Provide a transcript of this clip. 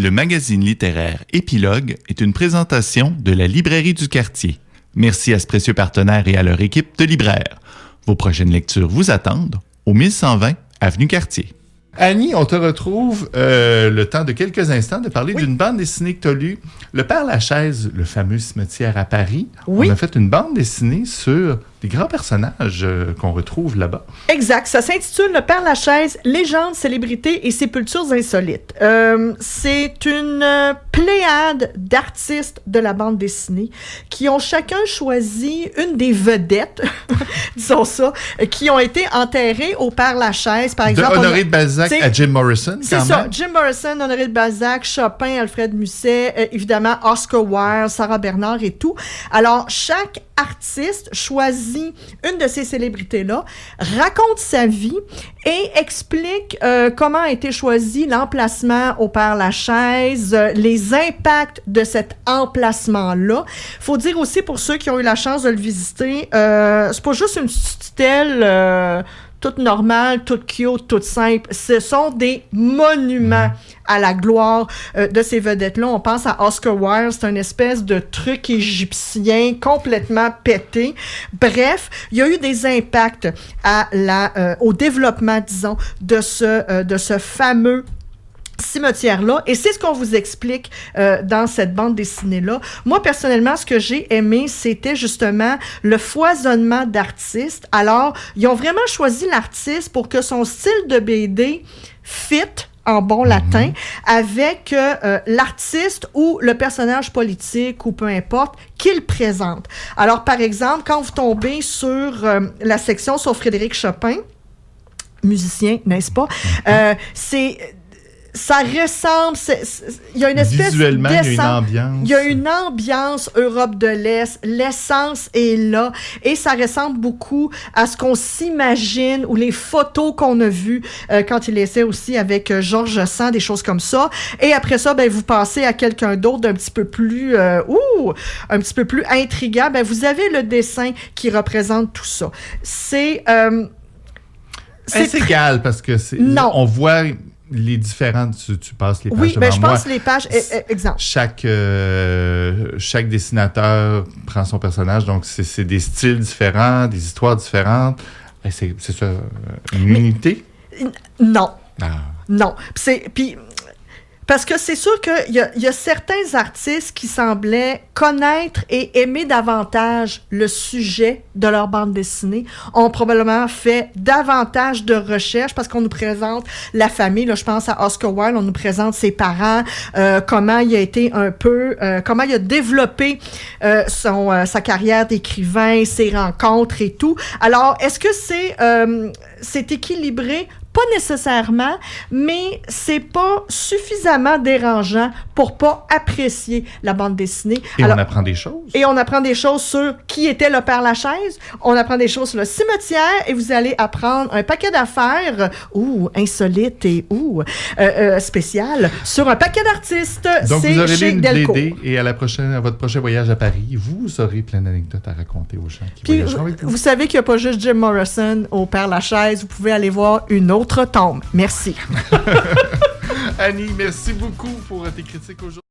Le magazine littéraire Épilogue est une présentation de la Librairie du Quartier. Merci à ce précieux partenaire et à leur équipe de libraires. Vos prochaines lectures vous attendent au 1120 Avenue Cartier. Annie, on te retrouve le temps de quelques instants de parler d'une bande dessinée que tu as lue. Le Père Lachaise, le fameux cimetière à Paris. Oui. On a fait une bande dessinée sur des grands personnages qu'on retrouve là-bas. Exact. Ça s'intitule Le Père Lachaise, légendes, célébrités et sépultures insolites. C'est une pléiade d'artistes de la bande dessinée qui ont chacun choisi une des vedettes, disons ça, qui ont été enterrées au Père Lachaise. Par exemple, de Honoré de Balzac à Jim Morrison, quand même. C'est ça. Jim Morrison, Honoré de Balzac, Chopin, Alfred Musset, évidemment Oscar Wilde, Sarah Bernard et tout. Alors, chaque artiste choisit une de ces célébrités-là, raconte sa vie et explique comment a été choisi l'emplacement au Père Lachaise, les impacts de cet emplacement-là. Faut dire aussi, pour ceux qui ont eu la chance de le visiter, c'est pas juste une stèle toute normale, toute cute, toute simple. Ce sont des monuments à la gloire de ces vedettes-là. On pense à Oscar Wilde, c'est une espèce de truc égyptien complètement pété. Bref, il y a eu des impacts au développement, disons, de ce fameux cimetière-là, et c'est ce qu'on vous explique dans cette bande dessinée-là. Moi, personnellement, ce que j'ai aimé, c'était justement le foisonnement d'artistes. Alors, ils ont vraiment choisi l'artiste pour que son style de BD fit en bon latin, avec l'artiste ou le personnage politique ou peu importe qu'il présente. Alors, par exemple, quand vous tombez sur la section sur Frédéric Chopin, musicien, n'est-ce pas? Ça ressemble, il y a une espèce visuellement, il y a une ambiance. Il y a une ambiance Europe de l'Est, l'essence est là, et ça ressemble beaucoup à ce qu'on s'imagine, ou les photos qu'on a vues quand il essaie aussi avec Georges Sand, des choses comme ça. Et après ça, ben, vous passez à quelqu'un d'autre d'un petit peu plus, un petit peu plus intriguant. Ben, vous avez le dessin qui représente tout ça. C'est égal, parce que on voit les différentes, tu passes les pages devant moi. Oui, je passe les pages, exemple. Chaque dessinateur prend son personnage, donc c'est des styles différents, des histoires différentes. C'est ça, une unité? Non. Ah. Non. Puis parce que c'est sûr qu'il y a certains artistes qui semblaient connaître et aimer davantage le sujet de leur bande dessinée, ont probablement fait davantage de recherches parce qu'on nous présente la famille. Là, je pense à Oscar Wilde, on nous présente ses parents, comment il a été comment il a développé sa carrière d'écrivain, ses rencontres et tout. Alors, est-ce que c'est équilibré? Pas nécessairement, mais c'est pas suffisamment dérangeant pour pas apprécier la bande dessinée. Et on apprend des choses. Et on apprend des choses sur qui était le Père Lachaise, on apprend des choses sur le cimetière, et vous allez apprendre un paquet d'affaires, insolites et spéciales, sur un paquet d'artistes. Donc, c'est vous aurez chez lu une Delcourt. BD, et à votre prochain voyage à Paris, vous aurez plein d'anecdotes à raconter aux gens qui voyageront avec vous. Vous savez qu'il n'y a pas juste Jim Morrison au Père Lachaise, vous pouvez aller voir une autre tombe. Merci. Annie, merci beaucoup pour tes critiques aujourd'hui.